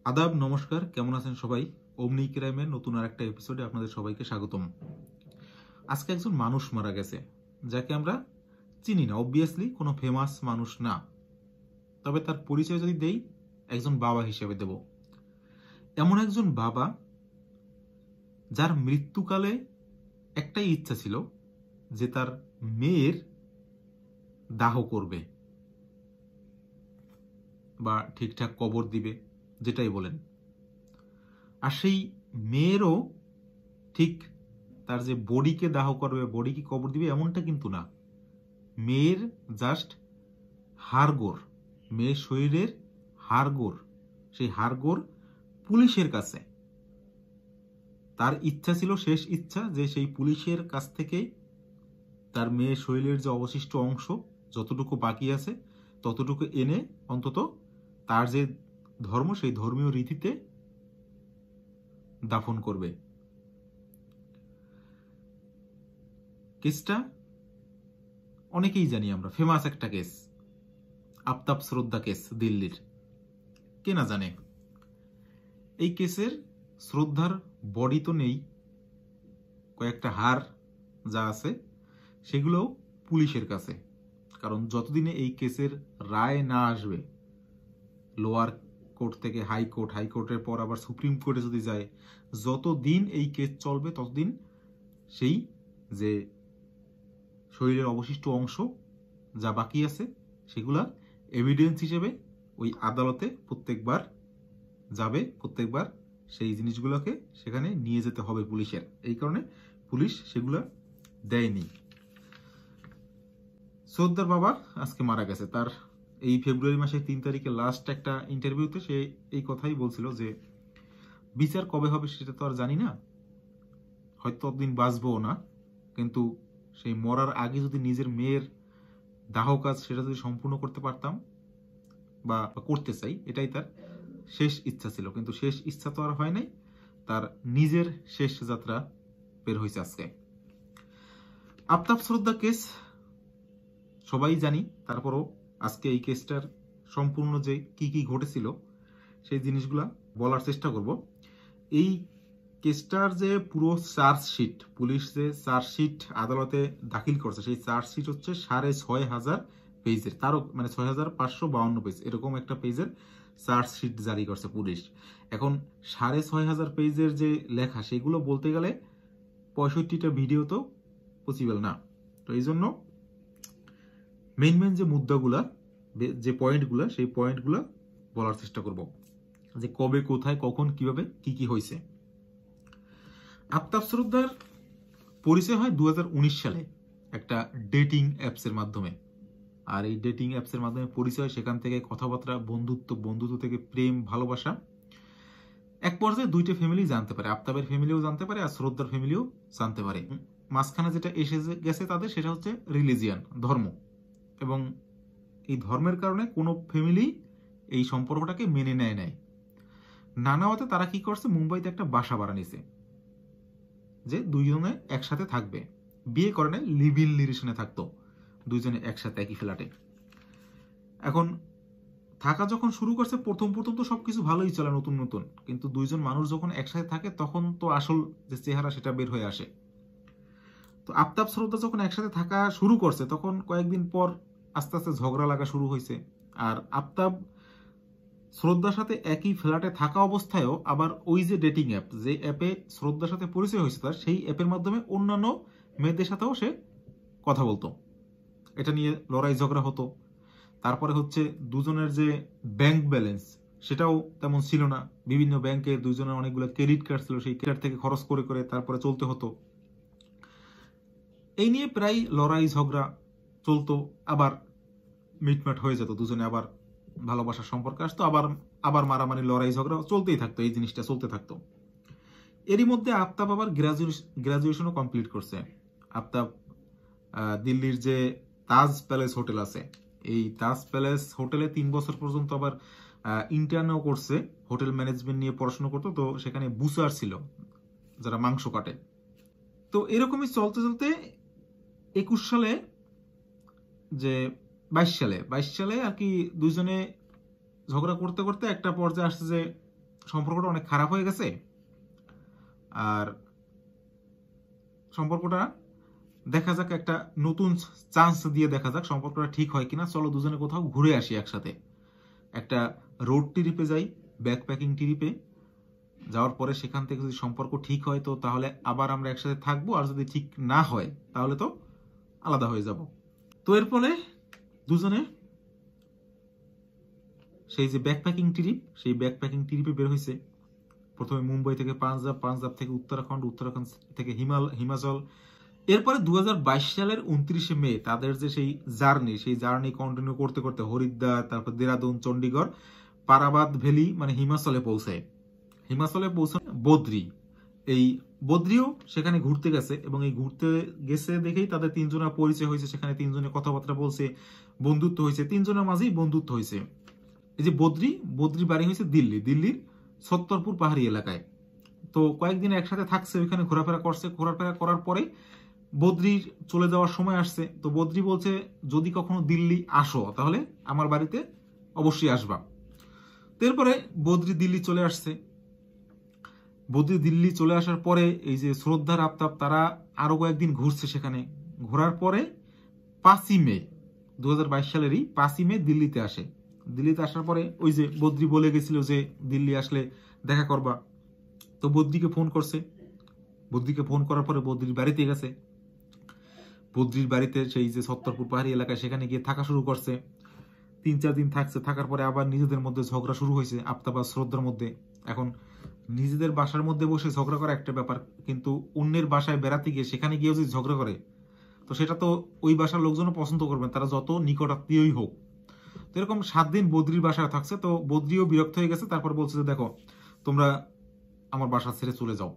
আদাব, নমস্কার। কেমন আছেন সবাই? অমনি ক্রাইমের নতুন আরেকটা এপিসোডে আপনাদের সবাইকে স্বাগতম। আজকে একজন মানুষ মারা গেছে, যাকে আমরা চিনি না। অবভিয়াসলি কোনো ফেমাস মানুষ না, তবে তার পরিচয় যদি দেই, একজন বাবা হিসেবে দেব। এমন একজন বাবা যার মৃত্যুকালে একটাই ইচ্ছা ছিল যে তার মেয়ের দাহ করবে বা ঠিকঠাক কবর দিবে, যেটাই বলেন। আর সেই মেয়েরও ঠিক তার যে বডিকে দাহ করবে, বডিকে কবর দিবে এমনটা কিন্তু না। মেয়ের জাস্ট হাড়গোড়, মেয়ের শরীরের হাড়গোড়, সেই হাড়গোড় পুলিশের কাছে। তার ইচ্ছা ছিল, শেষ ইচ্ছা, যে সেই পুলিশের কাছ থেকে তার মেয়ের শরীরের যে অবশিষ্ট অংশ যতটুকু বাকি আছে ততটুকু এনে অন্তত তার যে ধর্ম, সেই ধর্মীয় রীতিতে দাফন করবে। কেসটা অনেকেই জানি আমরা, ফেমাস একটা কেস, আফতাব শ্রদ্ধা কেস, দিল্লির। কে না জানে? এই কেসের শ্রদ্ধার বডি তো নেই, কয়েকটা হাড় যা আছে সেগুলোও পুলিশের কাছে। কারণ যতদিনে এই কেসের রায় না আসবে, লোয়ার কোর্ট থেকে হাইকোর্ট, হাইকোর্টের পর আবার সুপ্রিম কোর্টে যদি যায়, যতদিন এই কেস চলবে ততদিন সেই যে শরীরের অবশিষ্ট অংশ যা বাকি আছে সেগুলা এভিডেন্স হিসেবে ওই আদালতে প্রত্যেকবার যাবে, প্রত্যেকবার সেই জিনিসগুলোকে সেখানে নিয়ে যেতে হবে পুলিশের। এই কারণে পুলিশ সেগুলো দেয়নি। শ্রদ্ধার বাবা আজকে মারা গেছে। তার এই ফেব্রুয়ারি মাসের 3 তারিখে লাস্ট একটা ইন্টারভিউতে সে এই কথাই বলছিল যে বিচার কবে হবে সেটা তো আর জানি না, হয়তো ততদিন বাঁচবো না, কিন্তু সেই মরার আগে যদি নিজের মেয়ের দাহ কাজ সেটা যদি সম্পূর্ণ করতে পারতাম বা করতে চাই, এটাই তার শেষ ইচ্ছা ছিল। কিন্তু শেষ ইচ্ছা তো আর হয় নাই, তার নিজের শেষ যাত্রা বের হয়েছে আজকে। আফতাব শ্রদ্ধা কেস সবাই জানি, তারপরও আজকে এই কেসটার সম্পূর্ণ যে কি কি ঘটেছিল সেই জিনিসগুলা বলার চেষ্টা করব। এই কেসটার যে পুরো চার্জশিট, পুলিশ যে চার্জশিট আদালতে দাখিল করছে, সেই চার্জশিট হচ্ছে 6,500 পেজের, তারও মানে 6,552 পেজ, এরকম একটা পেজের চার্জশিট জারি করছে পুলিশ। এখন 6,500 পেজের যে লেখা, সেগুলো বলতে গেলে 65টা ভিডিও তো পসিবল না। তো এই জন্য মেইন যে মুদ্রাগুলা, যে পয়েন্টগুলা, সেই পয়েন্টগুলা বলার চেষ্টা করব, যে কবে, কোথায়, কখন, কিভাবে, কি কি হয়েছে। আফতাব শ্রদ্ধার পরিচয় হয় 2019 সালে একটা ডেটিং অ্যাপসের মাধ্যমে। আর এই ডেটিং অ্যাপসের মাধ্যমে পরিচয়, সেখান থেকে কথাবার্তা, বন্ধুত্ব থেকে প্রেম, ভালোবাসা। এক পর্যায়ে দুইটা ফ্যামিলি জানতে পারে, আফতাবের ফ্যামিলিও জানতে পারে আর শ্রদ্ধার ফ্যামিলিও জানতে পারে। মাঝখানে যেটা এসে গেছে তাদের, সেটা হচ্ছে রিলিজিয়ান, ধর্ম। এবং এই ধর্মের কারণে কোনো ফ্যামিলি এই সম্পর্কটাকে মেনে নেয় নাই। নানাওয়াতে তারা কি করছে, মুম্বাইতে একটা বাসা ভাড়া নিছে, যে দুইজনে একসাথে থাকবে। বিয়ে করে নাই, লিভ ইন রিলেশনে থাকতো দুইজনে একসাথে একই ফ্ল্যাটে। এখন থাকা যখন শুরু করছে, প্রথম তো সবকিছু ভালোই চলে, নতুন নতুন, কিন্তু দুইজন মানুষ যখন একসাথে থাকে তখন তো আসল যে চেহারা সেটা বের হয়ে আসে। তো আফতাব শ্রদ্ধা যখন একসাথে থাকা শুরু করছে, তখন কয়েকদিন পর আস্তে আস্তে ঝগড়া লাগা শুরু হয়েছে। আর আফতাব শ্রদ্ধার সাথে একই ফ্ল্যাটে থাকা অবস্থায়ও আবার ওই যে ডেটিং অ্যাপ, যে অ্যাপে শ্রদ্ধার সাথে পরিচয় হয়েছে তার, সেই অ্যাপের মাধ্যমে অন্যান্য মেয়েদের সাথেও সে কথা বলতো। এটা নিয়ে লড়াই ঝগড়া হতো। তারপরে হচ্ছে দুজনের যে ব্যাংক ব্যালেন্স, সেটাও তেমন ছিল না। বিভিন্ন ব্যাংকে দুজনের অনেকগুলো ক্রেডিট কার্ড ছিল, সেই ক্রেডিট থেকে খরচ করে করে তারপরে চলতে হতো। এই নিয়ে প্রায় লড়াই ঝগড়া চলতো, আবার মিটমাট হয়ে যেত, দুজনে আবার ভালোবাসার সম্পর্কে আসতো, আবার মারামারি, লড়াই ঝগড়া চলতেই থাকতো, এই জিনিসটা চলতে থাকতো। এরই মধ্যে আফতাব আবার গ্রাজুয়েশনও কমপ্লিট করছে। আফতাব দিল্লির যে তাজ প্যালেস হোটেল আছে, এই তাজ প্যালেস হোটেলে 3 বছর পর্যন্ত আবার ইন্টার্নও করছে, হোটেল ম্যানেজমেন্ট নিয়ে পড়াশোনা করতো। তো সেখানে বুসার ছিল, যারা মাংস কাটে। তো এরকমই চলতে চলতে 21 সালে, যে 22 সালে আর কি, দুইজনে ঝগড়া করতে করতে একটা পর্যায়ে আসছে যে সম্পর্কটা অনেক খারাপ হয়ে গেছে, আর সম্পর্কটা দেখা যাক, একটা নতুন চান্স দিয়ে দেখা যাক সম্পর্কটা ঠিক হয় কিনা। চলো দুজনে কোথাও ঘুরে আসি একসাথে, একটা রোড ট্রিপে যাই, ব্যাকপ্যাকিং ট্রিপে যাওয়ার পরে সেখান থেকে যদি সম্পর্ক ঠিক হয় তো তাহলে আবার আমরা একসাথে থাকবো, আর যদি ঠিক না হয় তাহলে তো আলাদা হয়ে যাব। তো এর ফলে দুজনে সেই যে ব্যাকপ্যাকিং ট্রিপ, সেই ব্যাকপ্যাকিং ট্রিপে বের হয়েছে। প্রথমে মুম্বাই থেকে পাঞ্জাব, পাঞ্জাব থেকে উত্তরাখণ্ড, উত্তরাখণ্ড থেকে হিমাচল। এরপরে 2022 সালের 29শে মে তাদের যে সেই জার্নি কন্টিনিউ করতে করতে হরিদ্বার, তারপর দেরাদুন, চণ্ডীগড়, পারাবাদ ভ্যালি মানে হিমাচলে পৌঁছায়। হিমাচলে পৌঁছানো বদ্রি, এই বদ্রিও সেখানে ঘুরতে গেছে, এবং এই ঘুরতে গেছে দেখেই তাদের তিনজনের পরিচয় হয়েছে। সেখানে তিনজনে কথাবার্তা বলছে, বন্ধুত্ব হয়েছে, তিনজনের মাঝেই বন্ধুত্ব হয়েছে। এই যে বদ্রি বাড়ি হয়েছে দিল্লির ছত্তরপুর পাহাড়ি এলাকায়। তো কয়েকদিন একসাথে থাকছে, ওইখানে ঘোরাফেরা করছে। ঘোরাফেরা করার পরে বদ্রির চলে যাওয়ার সময় আসছে। তো বদ্রি বলছে, যদি কখনো দিল্লি আসো তাহলে আমার বাড়িতে অবশ্যই আসবা। এরপরে বদ্রি দিল্লি চলে আসছে। বদ্রি দিল্লি চলে আসার পরে এই যে শ্রদ্ধার আফতাব তারা আরো কয়েকদিন ঘুরছে সেখানে। ঘোরার পরে 5ই মে 2022 সালেরই 5ই মে দিল্লিতে আসে। দিল্লিতে আসার পরে ওই যে বদ্রি বলে গেছিল যে দিল্লি আসলে দেখা করবা, তো বদ্রিকে ফোন করছে। বদ্রিকে ফোন করার পরে বদ্রির বাড়িতে গেছে। বদ্রির বাড়িতে সেই যে ছত্তরপুর পাহাড়ি এলাকায় সেখানে গিয়ে থাকা শুরু করছে। 3-4 দিন থাকছে। থাকার পরে আবার নিজেদের মধ্যে ঝগড়া শুরু হয়েছে আফতাব আর শ্রদ্ধার মধ্যে। এখন নিজেদের বাসার মধ্যে বসে ঝগড়া করা একটা ব্যাপার, কিন্তু অন্যের বাসায় বেড়াতে গিয়ে সেখানে গিয়েও যদি ঝগড়া করে তো সেটা তো ওই বাসার লোকজনও পছন্দ করবেন, তারা যত নিকট আত্মীয়ই হোক। তো এরকম 7 দিন বদ্রির বাসায় থাকছে। তো বদ্রিও বিরক্ত হয়ে গেছে। তারপর বলছে যে দেখো তোমরা আমার বাসা ছেড়ে চলে যাও,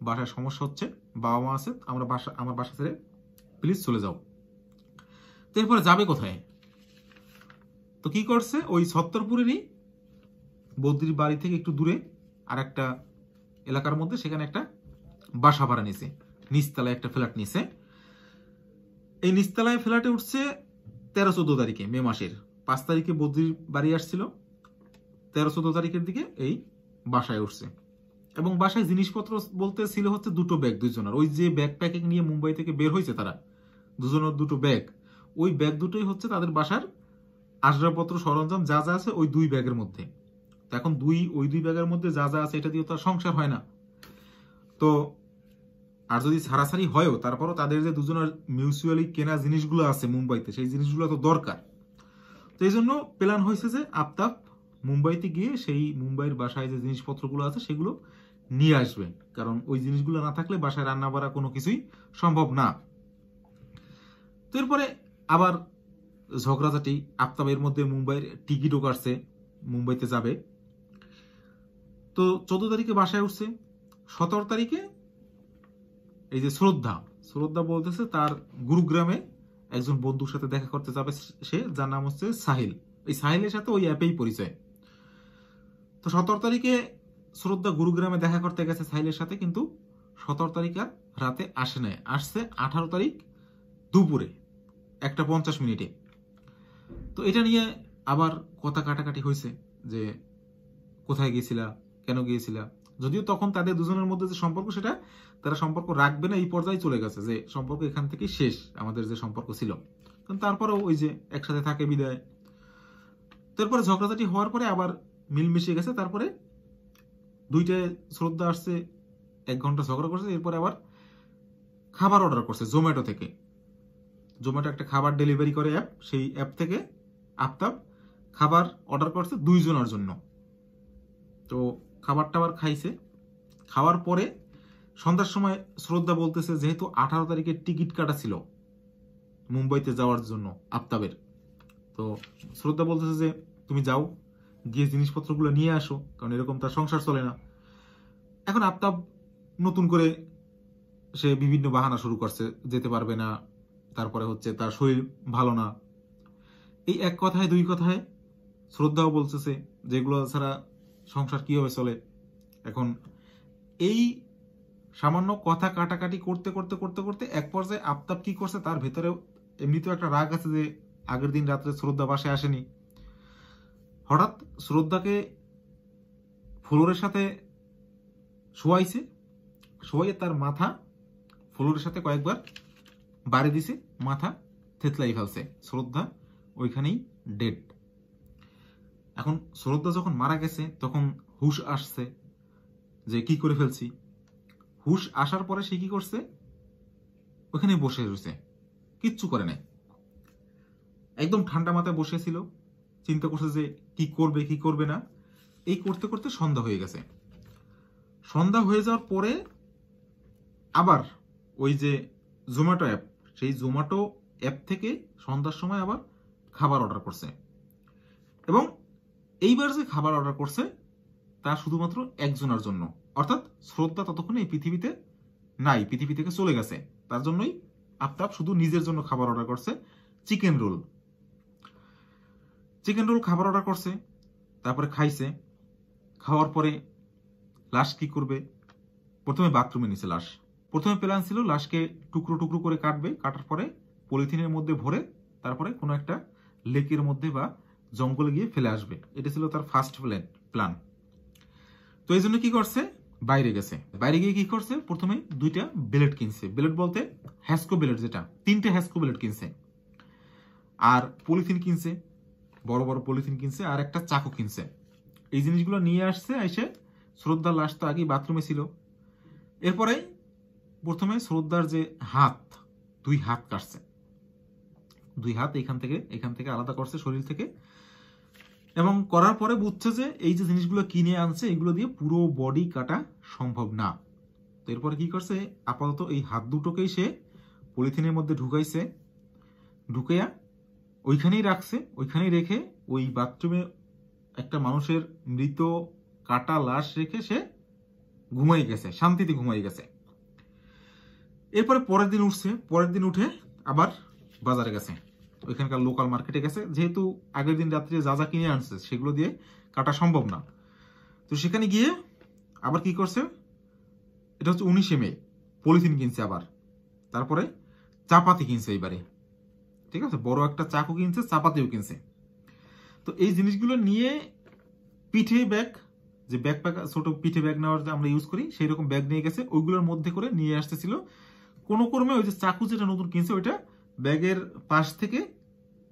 বাসায় সমস্যা হচ্ছে, বাবা মা আছে, আমার বাসা ছেড়ে প্লিজ চলে যাও। তো এরপরে যাবে কোথায়? তো কি করছে, ওই ছত্তরপুরেরই বদ্রির বাড়ি থেকে একটু দূরে আর একটা এলাকার মধ্যে সেখানে একটা বাসা ভাড়া নিছে, নিচতলায় একটা ফ্ল্যাট নিছে। এই নিচতলায় ফ্ল্যাটে উঠছে 13-14 তারিখে মে মাসের। 5 তারিখে বদ্রির বাড়ি আসছিল, 13-14 তারিখের দিকে এই বাসায় উঠছে। এবং বাসায় জিনিসপত্র বলতে ছিল হচ্ছে 2টো ব্যাগ দুইজনের। ওই যে ব্যাগ প্যাকিং নিয়ে মুম্বাই থেকে বের হয়েছে তারা, দুজনের 2টো ব্যাগ, ওই ব্যাগ দুটোই হচ্ছে তাদের বাসার আসবাবপত্র সরঞ্জাম যা যা আছে ওই 2 ব্যাগের মধ্যে। তো এখন ওই দুই ব্যাগের মধ্যে যা যা আছে এটা দিয়ে তো আর সংসার হয় না। তো আর যদি ছাড়াছাড়ি হয়ও তারপরও তাদের যে দুজনের মিউচুয়ালি কেনা জিনিসগুলো আছে মুম্বাইতে, সেই জিনিসগুলো তো দরকার। তো এই জন্য প্ল্যান হয়েছে যে আফতাব মুম্বাইতে গিয়ে সেই মুম্বাইয়ের বাসায় যে জিনিসপত্রগুলো আছে সেগুলো নিয়ে আসবে, কারণ ওই জিনিসগুলো না থাকলে বাসায় রান্না বাড়া কোনো কিছুই সম্ভব না। তো এরপরে আবার ঝগড়াঝাটি, আফতাবের মধ্যে মুম্বাইয়ের টিকিটও কাটছে, মুম্বাইতে যাবে। তো 14 তারিখে বাসায় উঠছে। 17 তারিখে এই যে শ্রদ্ধা বলতেছে তার গুরুগ্রামে একজন বন্ধুর সাথে দেখা করতে যাবে সে, যার নাম হচ্ছে সাহিল। এই সাহিলের সাথে ওই অ্যাপেই পরিচয়। তো 17 তারিখে শ্রদ্ধা গুরুগ্রামে দেখা করতে গেছে সাহিলের সাথে, কিন্তু 17 তারিখ আর রাতে আসে নাই, আসছে 18 তারিখ দুপুরে 1:50 তো এটা নিয়ে আবার কথা কাটাকাটি হয়েছে যে কোথায় গিয়েছিলা, কেন গিয়েছিলা। যদিও তখন তাদের দুজনের মধ্যে যে সম্পর্ক সেটা তারা সম্পর্ক রাখবে না এই পর্যায়ে চলে গেছে, যে সম্পর্ক এখান থেকে শেষ, আমাদের যে সম্পর্ক ছিল। তারপরেও ওই যে একসাথে থাকে বিদায়। তারপরে ঝগড়াঝাটি হওয়ার পরে আবার মিলমিশে গেছে। তারপরে 2টায় শ্রদ্ধা আসছে, 1 ঘন্টা ঝগড়া করছে। এরপরে আবার খাবার অর্ডার করছে জোম্যাটো থেকে। জোম্যাটো একটা খাবার ডেলিভারি করে অ্যাপ, সেই অ্যাপ থেকে আফতাব খাবার অর্ডার করছে 2 জনের জন্য। তো খাবার টাবার খাইছে। খাওয়ার পরে সন্ধ্যার সময় শ্রদ্ধা বলতেছে যেহেতু 18 তারিখের টিকিট কাটা ছিল মুম্বাইতে যাওয়ার জন্য আফতাবের, তো শ্রদ্ধা বলতেছে যে তুমি যাও, গিয়ে জিনিসপত্রগুলো নিয়ে আসো, কারণ এরকম তার সংসার চলে না। এখন আফতাব নতুন করে সে বিভিন্ন বাহানা শুরু করছে, যেতে পারবে না, তারপরে হচ্ছে তার শরীর ভালো না। এই এক কথায় 2 কথায় শ্রদ্ধাও বলতেছে যেগুলো ছাড়া সংসার কিভাবে চলে। এখন এই সামান্য কথা কাটাকাটি করতে করতে করতে করতে এক পর্যায়ে আফতাব কি করছে, তার ভেতরে এমনিতেও একটা রাগ আছে যে আগের দিন রাত্রে শ্রদ্ধা বাসায় আসেনি। হঠাৎ শ্রদ্ধাকে ফ্লোরের সাথে শোয়াইছে, শোয়াইয়ে তার মাথা ফ্লোরের সাথে কয়েকবার বাড়ি দিছে, মাথা থেতলাই ফেলছে। শ্রদ্ধা ওইখানেই ডেড। এখন শ্রদ্ধা যখন মারা গেছে তখন হুশ আসছে যে কি করে ফেলছি। হুশ আসার পরে সে কি করছে, ওখানে বসে রয়েছে, কিচ্ছু করে নাই, একদম ঠান্ডা মাথায় বসেছিল, চিন্তা করছে যে কি করবে কি করবে না। এই করতে করতে সন্ধ্যা হয়ে গেছে। সন্ধ্যা হয়ে যাওয়ার পরে আবার ওই যে জোম্যাটো অ্যাপ, সেই জোম্যাটো অ্যাপ থেকে সন্ধ্যার সময় আবার খাবার অর্ডার করছে। এবং এইবার যে খাবার অর্ডার করছে তা শুধুমাত্র একজনের জন্য, অর্থাৎ শ্রদ্ধা ততক্ষণে এই পৃথিবীতে নাই, পৃথিবী থেকে চলে গেছে। তার জন্যই আফতাব শুধু নিজের জন্য খাবার অর্ডার করছে, চিকেন রোল। চিকেন রোল খাবার অর্ডার করছে, তারপরে খাইছে। খাওয়ার পরে লাশ কি করবে, প্রথমে বাথরুমে নিছে লাশ। প্রথমে প্ল্যান ছিল লাশকে টুকরো টুকরো করে কাটবে, কাটার পরে পলিথিনের মধ্যে ভরে তারপরে কোনো একটা লেকের মধ্যে বা জঙ্গলে গিয়ে ফেলে আসবে। এটা ছিল তার ফার্স্ট প্ল্যান। তো এই জন্য কি করছে, বাইরে গেছে। বাইরে গিয়ে কি করছে, প্রথমে 2টা ব্লেড কিনছে। ব্লেড বলতে হ্যাসকো ব্লেড, যেটা 3টে হ্যাসকো ব্লেড কিনছে, আর পলিথিন কিনছে, বড় বড় পলিথিন কিনছে, আর একটা চাকু কিনছে। এই জিনিসগুলো নিয়ে আসছে। এসে শ্রদ্ধার লাশ তো আগেই বাথরুমে ছিল। এরপরে প্রথমে শ্রদ্ধার যে হাত, 2 হাত কাটছে, 2 হাত এখান থেকে আলাদা করছে শরীর থেকে। এবং করার পরে বুঝছে যে এই যে জিনিসগুলো কিনে আনছে এগুলো দিয়ে পুরো বডি কাটা সম্ভব না। তো এরপরে কি করছে, আপাতত এই হাত দুটোকেই সে পলিথিনের মধ্যে ঢুকাইছে, ঢুকাইয়া ওইখানেই রাখছে। ওইখানেই রেখে ওই বাথরুমে একটা মানুষের মৃত কাটা লাশ রেখে সে ঘুমাই গেছে, শান্তিতে ঘুমাই গেছে। এরপরে পরের দিন উঠছে, পরের দিন উঠে আবার বাজারে গেছে, ওইখানকার লোকাল মার্কেটে গেছে। যেহেতু আগের দিন রাত্রে যা যা কিনে আনছে সেগুলো দিয়ে কাটা সম্ভব না, তো সেখানে গিয়ে আবার কি করছে, এটা হচ্ছে 19শে মে, পলিথিন কিনছে আবার। তারপরে চাপাতি কিনছে এইবারে, ঠিক আছে, বড় একটা চাকু কিনছে, চাপাতিও কিনছে। তো এই জিনিসগুলো নিয়ে পিঠে ব্যাগ, যে ব্যাকপ্যাক, ছোট পিঠে ব্যাগ নেওয়ার যে আমরা ইউজ করি সেই রকম ব্যাগ নিয়ে গেছে, ওইগুলোর মধ্যে করে নিয়ে আসতেছিল। কোনো ক্রমে ওই যে চাকু যেটা নতুন কিনছে ওইটা ব্যাগের পাশ থেকে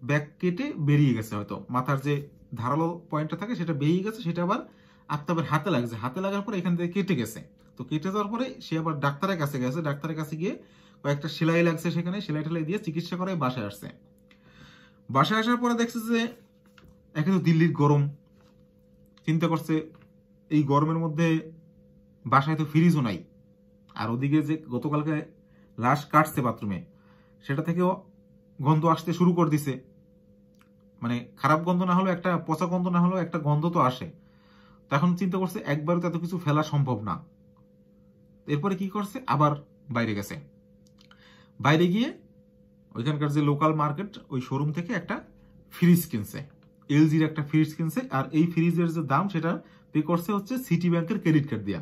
ব্যাগ কেটে বেরিয়ে গেছে, হয়তো মাথার যে ধারালো পয়েন্টটা থাকে সেটা বেরিয়ে গেছে, সেটা আবার আফতাবের হাতে লাগছে। হাতে লাগার পরে এখান থেকে কেটে গেছে। তো কেটে যাওয়ার পরে সে আবার ডাক্তারের কাছে গেছে, ডাক্তারের কাছে গিয়ে কয়েকটা সেলাই লাগছে, সেখানে সেলাই টেলাই দিয়ে চিকিৎসা করে বাসায় আসছে। বাসায় আসার পরে দেখছে যে একে তো দিল্লির গরম, চিন্তা করছে এই গরমের মধ্যে বাসায় তো ফ্রিজও নাই, আর ওদিকে যে গতকালকে লাশ কাটছে বাথরুমে সেটা থেকেও গন্ধ আসতে শুরু করে দিছে। মানে খারাপ গন্ধ না হলেও একটা, পচা গন্ধ না হলেও একটা গন্ধ তো আসে। তখন চিন্তা করছে একবারে তো এত কিছু ফেলা সম্ভব না। এরপরে কি করছে, আবার বাইরে গেছে। বাইরে গিয়ে ওইখানকার যে লোকাল মার্কেট ওই শোরুম থেকে একটা ফ্রিজ কিনছে, এলজির একটা ফ্রিজ কিনছে। আর এই ফ্রিজের যে দাম সেটা পে করছে হচ্ছে সিটি ব্যাংকের ক্রেডিট কার্ড দিয়া।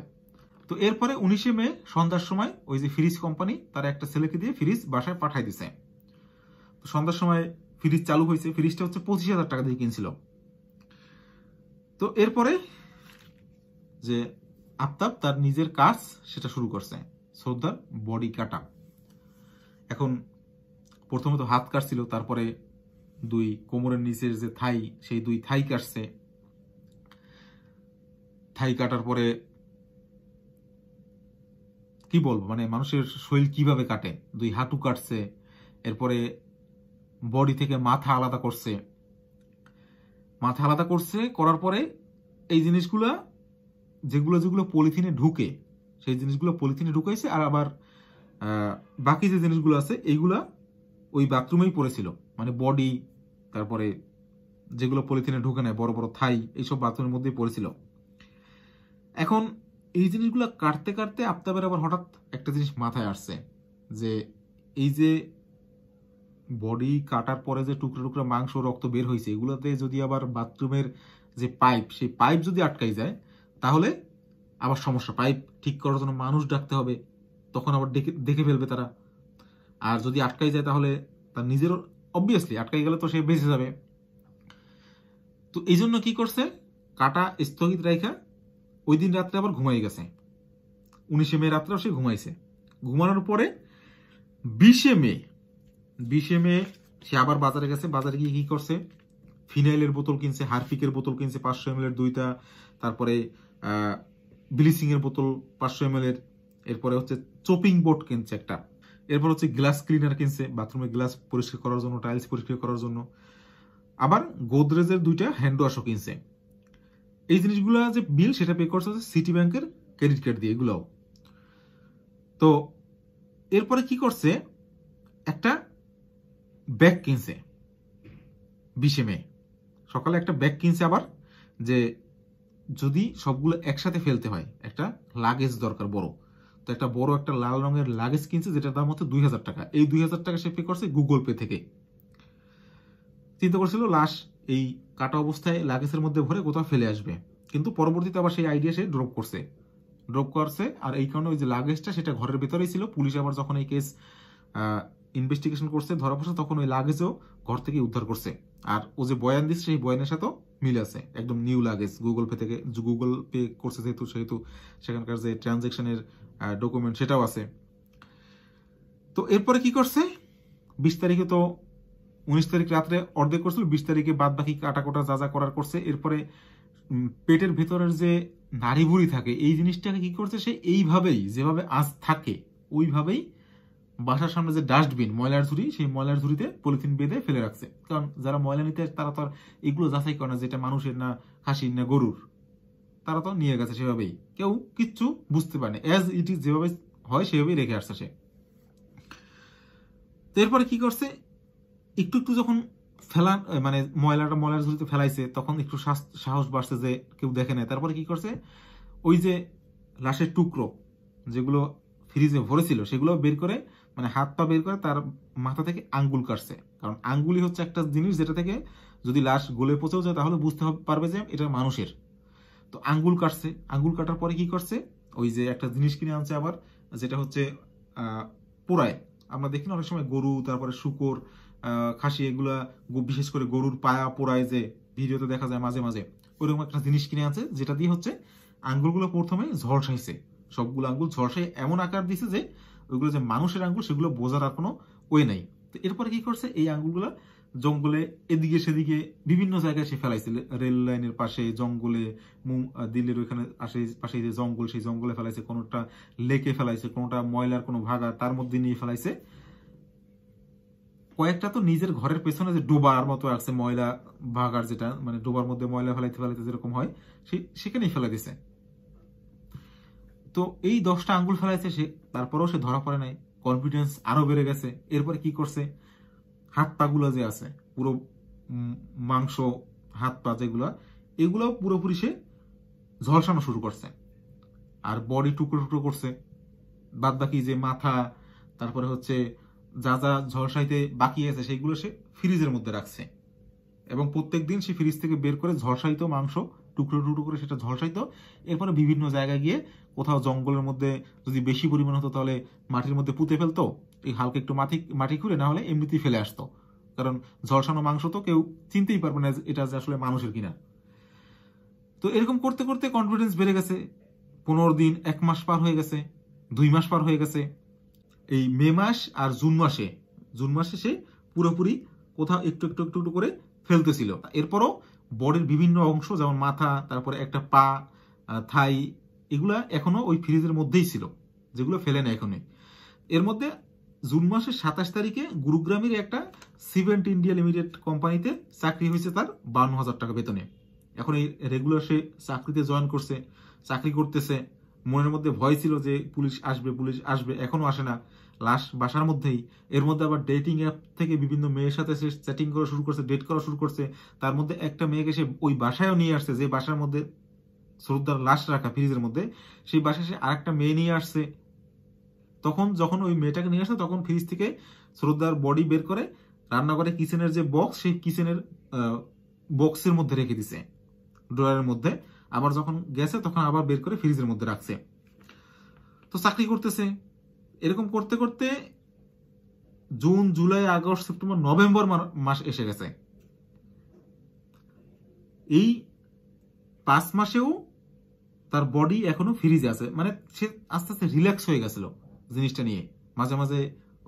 তো এরপরে 19শে মে সন্ধ্যার সময় ওই যে ফ্রিজ কোম্পানি তার একটা ছেলেকে দিয়ে ফ্রিজ বাসায় পাঠাই দিছে। তো সন্ধ্যার সময় ফ্রিজ চালু হয়েছে। ফ্রিজটা হচ্ছে 25,000 টাকা দিয়ে কিনছিল। তো এরপরে যে আফতাব তার নিজের কাজ সেটা শুরু করছে, শ্রদ্ধার বডি কাটা। এখন প্রথমে তো হাত কাটছিল, তারপরে 2 কোমরের নিচের যে থাই, সেই 2 থাই কাটছে। থাই কাটার পরে কি বলবো, মানে মানুষের শরীর কিভাবে কাটে, 2 হাঁটু কাটছে। এরপরে বডি থেকে মাথা আলাদা করছে, মাথা আলাদা করছে। করার পরে এই জিনিসগুলা যেগুলো যেগুলো পলিথিনে ঢুকে সেই জিনিসগুলো পলিথিনে ঢুকাইছে। আর আবার বাকি যে জিনিসগুলো আছে এইগুলা ওই বাথরুমেই পড়েছিল, মানে বডি, তারপরে যেগুলো পলিথিনে ঢুকে নেয় বড় বড় থাই, এইসব বাথরুমের মধ্যেই পড়েছিল। এখন এই জিনিসগুলো কাটতে কাটতে আফতাবের আবার হঠাৎ একটা জিনিস মাথায় আসছে যে এই যে বডি কাটার পরে যে টুকরো টুকরো মাংস রক্ত বের হয়েছে এগুলোতে যদি আবার বাথরুমের যে পাইপ, সেই পাইপ যদি আটকাই যায় তাহলে আবার সমস্যা। পাইপ ঠিক করার জন্য মানুষ ডাকতে হবে, তখন আবার দেখে ফেলবে তারা। আর যদি আটকাই যায় তাহলে তার নিজেরও, অবভিয়াসলি আটকাই গেলে তো সে বেঁচে যাবে। তো এই জন্য কি করছে, কাটা স্থগিত রাখা ওই দিন রাত্রে আবার ঘুমাই গেছে, 19 মে রাত্রেও সে ঘুমাইছে। ঘুমানোর পরে 20 মে সে আবার বাজারে গেছে। বাজারে গিয়ে কি করছে, ফিনাইলের বোতল কিনছে, হারপিকের বোতল কিনছে 500 ml এর 2টা, তারপরে ব্লিচিং এর বোতল 500 ml এর, এরপরে হচ্ছে চপিং বোর্ড কিনছে একটা, এরপর হচ্ছে গ্লাস ক্লিনার কিনছে বাথরুমের গ্লাস পরিষ্কার করার জন্য, টাইলস পরিষ্কার করার জন্য, আবার গোদরেজের 2টা হ্যান্ড ওয়াশও কিনছে। এই জিনিসগুলো যে বিল সেটা পে করছে সিটি ব্যাংকের ক্রেডিট কার্ড দিয়ে এগুলোও। তো এরপরে কি করছে, একটা ব্যাগ কিনছে 20 মে সকালে, একটা ব্যাগ কিনছে আবার, যে যদি সবগুলো একসাথে ফেলতে হয় একটা লাগেজ দরকার বড়, তো একটা বড় একটা লাল রঙের লাগেজ কিনছে যেটার দাম হচ্ছে 2000 টাকা। এই 2000 টাকা সে পে করছে গুগল পে থেকে। চিন্তা করছিল লাশ এই কাটা অবস্থায় লাগেজের মধ্যে ভরে কোথাও ফেলে আসবে, কিন্তু পরবর্তীতে আবার সেই আইডিয়া সে ড্রপ করছে। আর এই কারণে ওই যে লাগেজটা সেটা ঘরের ভেতরেই ছিল। পুলিশ আবার যখন এই কেস ইনভেস্টিগেশন করছে, ধরা পড়ছে, তখন ওই লাগেজও ঘর থেকে উদ্ধার করছে। আর ও যে বয়ান দিচ্ছে সেই বয়ানের সাথেও মিল আছে, একদম নিউ লাগেজ, গুগল পে থেকে, গুগল পে করছে সেহেতু সেখানকার যে ট্রানজেকশনের ডকুমেন্ট সেটাও আছে। তো এরপরে কি করছে, 20 তারিখে তো 19 তারিখ রাত্রে অর্ধেক করছিল, 20 তারিখে বাদ বাকি কাটাকোটা যা যা করার করছে। এরপরে পেটের ভেতরের যে নাড়িভুড়ি থাকে এই জিনিসটাকে কি করছে, সে এইভাবেই যেভাবে আজ থাকে ওইভাবেই বাসার সামনে যে ডাস্টবিন ময়লার ঝুড়ি, সেই ময়লার ঝুড়িতে পলিথিন বেঁধে ফেলে রাখছে। কারণ যারা ময়লা নিতে তারা তো আর এগুলো যাচাই করে না যেটা মানুষের না খাসির না গরুর, তারা তো নিয়ে গেছে সেভাবেই, কেউ কিচ্ছু বুঝতে পারে না, অ্যাজ ইট ইজ যেভাবে হয় সেভাবেই রেখে আসছে সে। তো এরপরে কি করছে, একটু একটু যখন ফেলা মানে ময়লার ঝুড়িতে ফেলাইছে তখন একটু সাহস বাড়ছে যে কেউ দেখে নেয়। তারপরে কি করছে, ওই যে লাশের টুকরো যেগুলো ফ্রিজে ভরেছিল সেগুলো বের করে, মানে হাত পা বের করে তার মাথা থেকে আঙ্গুল কাটছে। কারণ আঙ্গুলি হচ্ছে একটা জিনিস যেটা থেকে যদি লাশ গলে পচেও যায় তাহলে বুঝতে পারবে যে এটা মানুষের। তো আঙ্গুল কাটছে, আঙ্গুল কাটার পরে কি করছে, ওই যে একটা জিনিস কিনে আনছে আবার, যেটা হচ্ছে পোড়ায়। আমরা দেখি না অনেক সময় গরু, তারপরে শুকর, খাসি, এগুলা বিশেষ করে গরুর পায়া পোড়ায় যে ভিডিওতে দেখা যায় মাঝে মাঝে, ওইরকম একটা জিনিস কিনে আনছে যেটা দিয়ে হচ্ছে আঙ্গুলগুলো প্রথমে ঝলসাইছে, সবগুলো আঙ্গুল ঝলসাই এমন আকার দিছে যে ওইগুলো যে মানুষের আঙ্গুল সেগুলো বোঝার আর কোনো ওয়ে নাই। তো এরপরে কি করছে, এই আঙ্গুলগুলো জঙ্গলে এদিকে সেদিকে বিভিন্ন জায়গায় সে ফেলাইছে, রেল লাইনের পাশে, জঙ্গলে, দিল্লির ওইখানে পাশে যে জঙ্গল সেই জঙ্গলে ফেলাইছে, কোনোটা লেকে ফেলাইছে, কোনোটা ময়লার কোনো ভাগা তার মধ্যে নিয়ে ফেলাইছে। কয়েকটা তো নিজের ঘরের পেছনে যে ডোবার মতো আছে ময়লা ভাগার, যেটা মানে ডোবার মধ্যে ময়লা ফেলাইতে ফেলাইতে যেরকম হয় সেখানেই ফেলে দিছে। তো এই 10টা আঙ্গুল ফেলাইছে সে, তারপরেও সে ধরা পড়ে নাই, কনফিডেন্স আরো বেড়ে গেছে। এরপরে কি করছে, হাত পা গুলো যে আছে পুরো মাংস, হাত পা যেগুলো, এগুলো পুরোপুরি সে ঝলসানো শুরু করছে, আর বডি টুকরো টুকরো করছে। বাদ বাকি যে মাথা, তারপরে হচ্ছে যা যা ঝলসাইতে বাকি আছে সেগুলো সে ফ্রিজের মধ্যে রাখছে, এবং প্রত্যেক দিন সে ফ্রিজ থেকে বের করে ঝলসাইতো মাংস, টুকরো টুকরো করে সেটা ঝলসাইতো। এরপরে বিভিন্ন জায়গায় গিয়ে কোথাও জঙ্গলের মধ্যে যদি বেশি পরিমাণ হতো তাহলে মাটির মধ্যে পুঁতে ফেলতো, এই হালকা একটু মাটি খুঁড়ে, না হলে এমনিতেই ফেলে আসতো। কারণ ঝলসানো মাংস তো কেউ চিনতেই পারবে না এটা যে আসলে মানুষের কিনা। তো এরকম করতে করতে কনফিডেন্স বেড়ে গেছে। 15 দিন, 1 মাস পার হয়ে গেছে, 2 মাস পার হয়ে গেছে। এই মে মাস আর জুন মাসে সে পুরোপুরি কোথাও একটু একটু একটু একটু করে ফেলতেছিল। এরপরও বডির বিভিন্ন অংশ যেমন মাথা, তারপরে একটা পা, থাই, এগুলা এখনো ওই ফ্রিজের মধ্যেই ছিল, যেগুলো ফেলে না এখনই। এর মধ্যে জুন মাসের 27 তারিখে গুরুগ্রামের একটা সিভেন্ট ইন্ডিয়া লিমিটেড কোম্পানিতে চাকরি হয়েছে তার 52,000 টাকা বেতনে। এখন এই রেগুলার সে চাকরিতে জয়েন করছে, চাকরি করতেছে। মনের মধ্যে ভয় ছিল যে পুলিশ আসবে, এখনো আসে না, লাশ বাসার মধ্যেই। এর মধ্যে আবার ডেটিং অ্যাপ থেকে বিভিন্ন মেয়ের সাথে সে চ্যাটিং করা শুরু করছে, ডেট করা শুরু করছে। তার মধ্যে একটা মেয়েকে সে ওই বাসায়ও নিয়ে আসছে, যে বাসার মধ্যে শ্রদ্ধার লাশ রাখা ফ্রিজের মধ্যে, সেই বাসায় সে আরেকটা মেয়ে নিয়ে আসছে। যখন ওই মেয়েটাকে নিয়ে আসছে তখন ফ্রিজ থেকে শ্রদ্ধার বডি বের করে রান্নাঘরে কিচেনের যে বক্স, সেই কিচেনের বক্সের মধ্যে রেখে দিছে, ড্রয়ারের মধ্যে। আবার যখন গেছে তখন আবার বের করে ফ্রিজের মধ্যে রাখছে। তো চাকরি করতেছে। এরকম করতে করতে June, July, August, September, November মাস এসে গেছে। এই 5 মাসেও তার বডি এখনো ফ্রিজে আছে, মানে সে আস্তে আস্তে রিল্যাক্স হয়ে গেছিল জিনিসটা নিয়ে। মাঝে মাঝে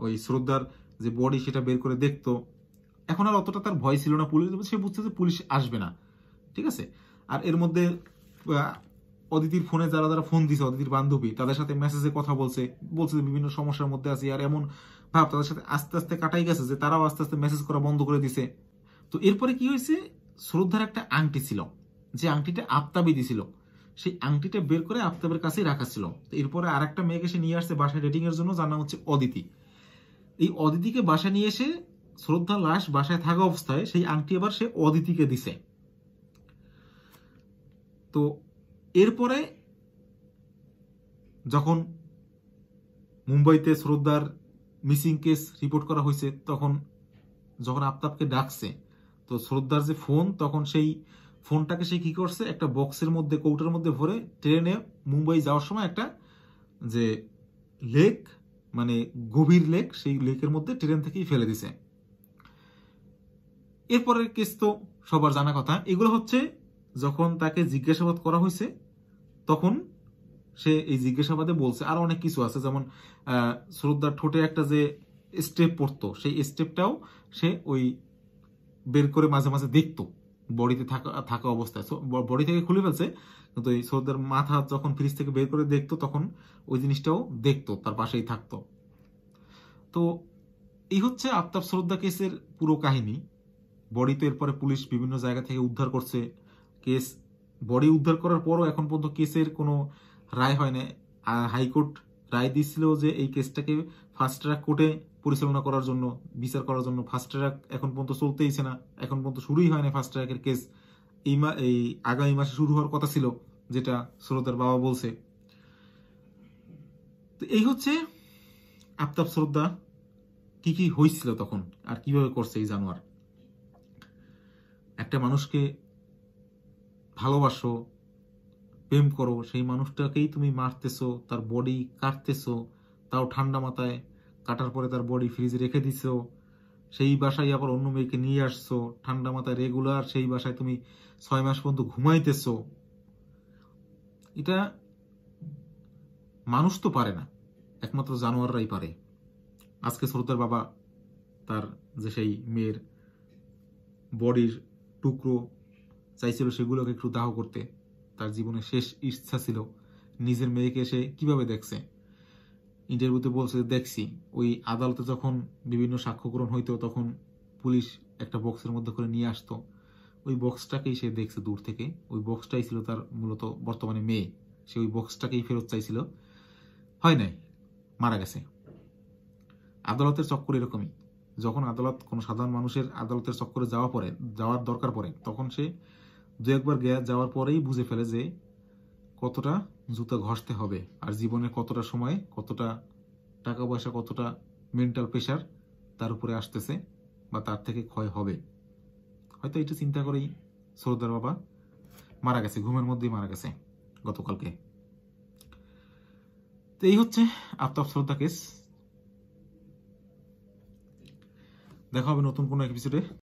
ওই শ্রদ্ধার যে বডি সেটা বের করে দেখতো। এখন আর অতটা তার ভয় ছিল না পুলিশ, সে বুঝতে যে পুলিশ আসবে না, ঠিক আছে। আর এর মধ্যে অদিতির ফোনে যারা যারা ফোন দিছে, অদিতির বান্ধবী, তাদের সাথে মেসেজে কথা বলছে যে বিভিন্ন সমস্যার মধ্যে আছে। আর এমন ভাব তাদের সাথে আস্তে আস্তে কাটাই গেছে যে তারাও আস্তে আস্তে মেসেজ করা বন্ধ করে দিছে। তো এরপরে কি হয়েছে, শ্রদ্ধার একটা আংটি ছিল, যে আংটিটা আফতাবি দিছিল, সেই আংটিটা বের করে আফতাবের কাছেই রাখা ছিল। এরপরে আর একটা মেয়েকে সে নিয়ে আসছে বাসায় ডেটিং এর জন্য, যার নাম হচ্ছে অদিতি। এই অদিতিকে বাসায় নিয়ে এসে শ্রদ্ধার লাশ বাসায় থাকা অবস্থায় সেই আংটি আবার সে অদিতিকে দিছে। তো এরপরে যখন মুম্বাইতে শ্রদ্ধার মিসিং কেস রিপোর্ট করা হয়েছে, তখন যখন আফতাবকে ডাকছে, তো শ্রদ্ধার যে ফোন, তখন সেই ফোনটাকে সে কি করছে, একটা বক্সের মধ্যে, কৌটার মধ্যে ভরে ট্রেনে মুম্বাই যাওয়ার সময় একটা যে লেক, মানে গভীর লেক, সেই লেকের মধ্যে ট্রেন থেকেই ফেলে দিছে। এরপরের কেস তো সবার জানা কথা। এগুলো হচ্ছে যখন তাকে জিজ্ঞাসাবাদ করা হয়েছে, তখন সে এই জিজ্ঞাসাবাদে বলছে। আরো অনেক কিছু আছে, যেমন শ্রদ্ধার ঠোঁটে একটা যে স্টেপ পড়তো, সেই স্টেপটাও সে ওই বের করে মাঝে মাঝে দেখতো বডিতে থাকা অবস্থায়। বডি থেকে খুলে ফেলছে, কিন্তু এই শ্রদ্ধার মাথা যখন ফ্রিজ থেকে বের করে দেখতো, তখন ওই জিনিসটাও দেখতো, তার পাশেই থাকতো। তো এই হচ্ছে আফতাব শ্রদ্ধা কেসের পুরো কাহিনী। বডি তো এরপরে পুলিশ বিভিন্ন জায়গা থেকে উদ্ধার করছে। কেস বডি উদ্ধার করার পরও এখন পর্যন্ত কেসের কোনো রায় হয় না। হাইকোর্ট রায় দিয়েছিল যে এই কেসটাকে ফাস্ট ট্র্যাক কোর্টে পরিচালনা করার জন্য, বিচার করার জন্য। ফাস্ট ট্র্যাক এখন পর্যন্ত চলতেইছে না, এখন পর্যন্ত শুরুই হয় না ফাস্ট ট্র্যাকের কেস। এই আগামী মাসে শুরু হওয়ার কথা ছিল, যেটা শ্রদ্ধার বাবা বলছে। তো এই হচ্ছে আফতাব শ্রদ্ধা কি কি হয়েছিল তখন, আর কিভাবে করছে এই জানোয়ার। একটা মানুষকে ভালোবাসো, প্রেম করো, সেই মানুষটাকেই তুমি মারতেছো, তার বডি কাটতেছো, তাও ঠান্ডা মাথায়। কাটার পরে তার বডি ফ্রিজে রেখে দিছো, সেই বাসায় আবার অন্য মেয়েকে নিয়ে আসছো ঠান্ডা মাথায় রেগুলার, সেই বাসায় তুমি 6 মাস পর্যন্ত ঘুমাইতেছো। এটা মানুষ তো পারে না, একমাত্র জানোয়াররাই পারে। আজকে শ্রদ্ধার বাবা তার যে সেই মেয়ের বডির টুকরো চাইছিল, সেগুলোকে একটু দাহ করতে। তার জীবনের শেষ ইচ্ছা ছিল। নিজের মেয়েকে সে কিভাবে দেখছে, ইন্টারভিউতে বলছে দেখছি। ওই আদালতে যখন বিভিন্ন সাক্ষ্য গ্রহণ হইতো, তখন পুলিশ একটা বক্সের মধ্যে করে নিয়ে আসতো, ওই বক্সটাকেই সে দেখছে দূর থেকে। ওই বক্সটাই ছিল তার মূলত বর্তমানে মেয়ে। সে ওই বক্সটাকেই ফেরত চাইছিল, হয় নাই, মারা গেছে। আদালতের চক্কর এরকমই। যখন আদালত কোনো সাধারণ মানুষের আদালতের চক্করে যাওয়ার দরকার পড়ে, তখন সে দু একবার যাওয়ার পরেই বুঝে ফেলে যে কতটা জুতা ঘষতে হবে, আর জীবনে কতটা সময়, কতটা টাকা পয়সা, কতটা মেন্টাল প্রেশার তার উপরে আসতেছে বা তার থেকে ক্ষয় হবে। হয়তো এটা চিন্তা করেই শ্রদ্ধার বাবা মারা গেছে, ঘুমের মধ্যেই মারা গেছে গতকালকে। তো এই হচ্ছে আফতাব শ্রদ্ধা কেস। দেখা হবে নতুন কোনো এপিসোডে।